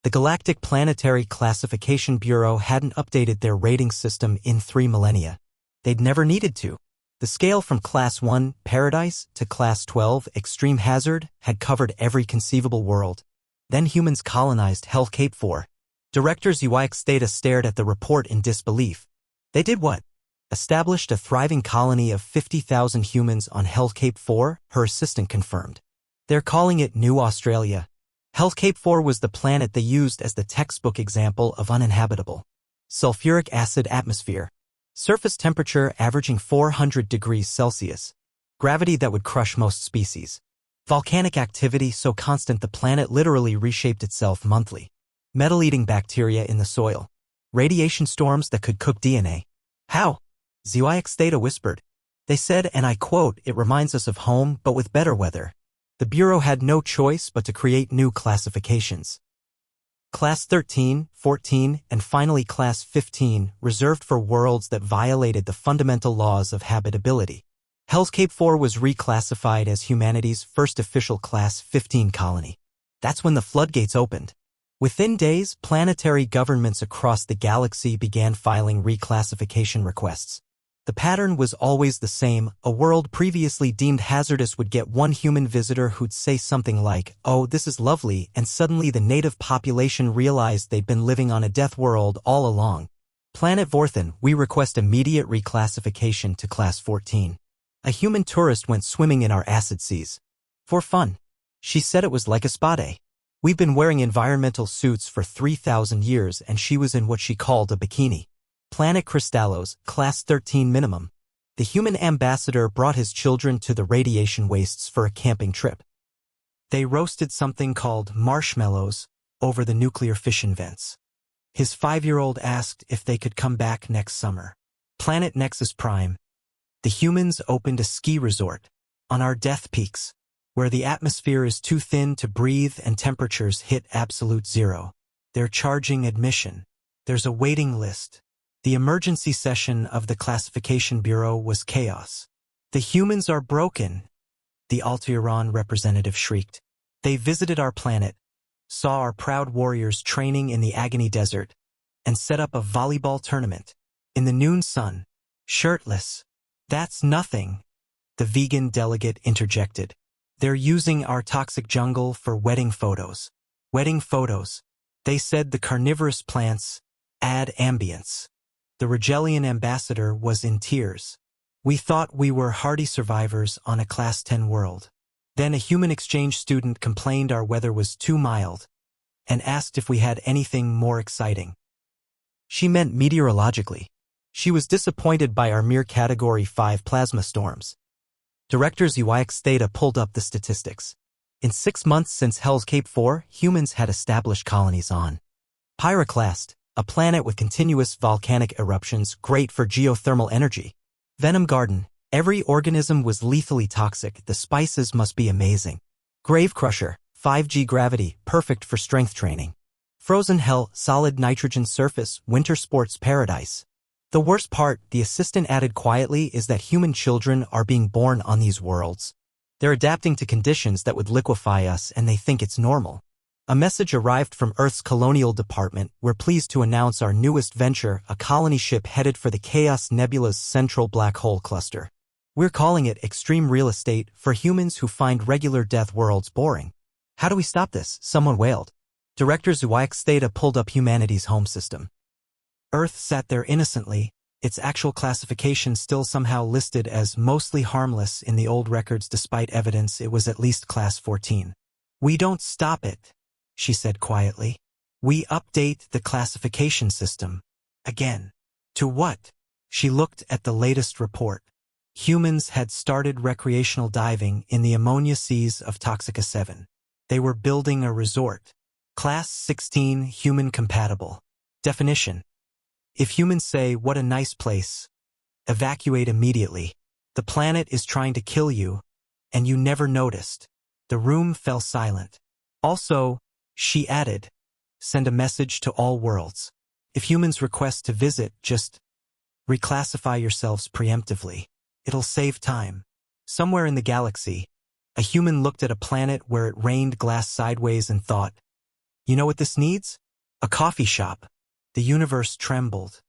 The Galactic Planetary Classification Bureau hadn't updated their rating system in 3 millennia. They'd never needed to. The scale from Class 1, Paradise, to Class 12, Extreme Hazard, had covered every conceivable world. Then humans colonized Hell Cape 4. Director HFY Stories stared at the report in disbelief. They did what? Established a thriving colony of 50,000 humans on Hell Cape 4, her assistant confirmed. They're calling it New Australia. Hell Cape 4 was the planet they used as the textbook example of uninhabitable. Sulfuric acid atmosphere. Surface temperature averaging 400 degrees Celsius. Gravity that would crush most species. Volcanic activity so constant the planet literally reshaped itself monthly. Metal-eating bacteria in the soil. Radiation storms that could cook DNA. How? HFY Stories whispered. They said, and I quote, "It reminds us of home, but with better weather." The Bureau had no choice but to create new classifications. Class 13, 14, and finally Class 15, reserved for worlds that violated the fundamental laws of habitability. Hell Cape 4 was reclassified as humanity's first official Class 15 colony. That's when the floodgates opened. Within days, planetary governments across the galaxy began filing reclassification requests. The pattern was always the same. A world previously deemed hazardous would get one human visitor who'd say something like, "Oh, this is lovely," and suddenly the native population realized they'd been living on a death world all along. Planet Vorthan, we request immediate reclassification to Class 14. A human tourist went swimming in our acid seas. For fun. She said it was like a spa day. We've been wearing environmental suits for 3,000 years and she was in what she called a bikini. Planet Crystallos, Class 13 minimum. The human ambassador brought his children to the radiation wastes for a camping trip. They roasted something called marshmallows over the nuclear fission vents. His 5-year-old asked if they could come back next summer. Planet Nexus Prime. The humans opened a ski resort on our death peaks, where the atmosphere is too thin to breathe and temperatures hit absolute zero. They're charging admission. There's a waiting list. The emergency session of the Classification Bureau was chaos. The humans are broken, the Altiran representative shrieked. They visited our planet, saw our proud warriors training in the Agony Desert, and set up a volleyball tournament. In the noon sun, shirtless. That's nothing, the vegan delegate interjected. They're using our toxic jungle for wedding photos. Wedding photos. They said the carnivorous plants add ambience. The Regelian ambassador was in tears. We thought we were hardy survivors on a Class 10 world. Then a human exchange student complained our weather was too mild and asked if we had anything more exciting. She meant meteorologically. She was disappointed by our mere Category 5 plasma storms. Director HFY Stories pulled up the statistics. In 6 months since Hell's Cape 4, humans had established colonies on Pyroclast, a planet with continuous volcanic eruptions great for geothermal energy. Venom Garden, every organism was lethally toxic, the spices must be amazing. Gravecrusher, 5G gravity, perfect for strength training. Frozen Hell, solid nitrogen surface, winter sports paradise. The worst part, the assistant added quietly, is that human children are being born on these worlds. They're adapting to conditions that would liquefy us and they think it's normal. A message arrived from Earth's Colonial Department. We're pleased to announce our newest venture, a colony ship headed for the Chaos Nebula's central black hole cluster. We're calling it Extreme Real Estate for humans who find regular death worlds boring. How do we stop this? Someone wailed. Director HFY Stories pulled up humanity's home system. Earth sat there innocently, its actual classification still somehow listed as mostly harmless in the old records despite evidence it was at least Class 14. We don't stop it, she said quietly. We update the classification system. Again. To what? She looked at the latest report. Humans had started recreational diving in the ammonia seas of Toxica 7. They were building a resort. Class 16 human compatible. Definition. If humans say, "What a nice place," evacuate immediately. The planet is trying to kill you, and you never noticed. The room fell silent. Also, she added, send a message to all worlds. If humans request to visit, just reclassify yourselves preemptively. It'll save time. Somewhere in the galaxy, a human looked at a planet where it rained glass sideways and thought, You know what this needs? A coffee shop. The universe trembled.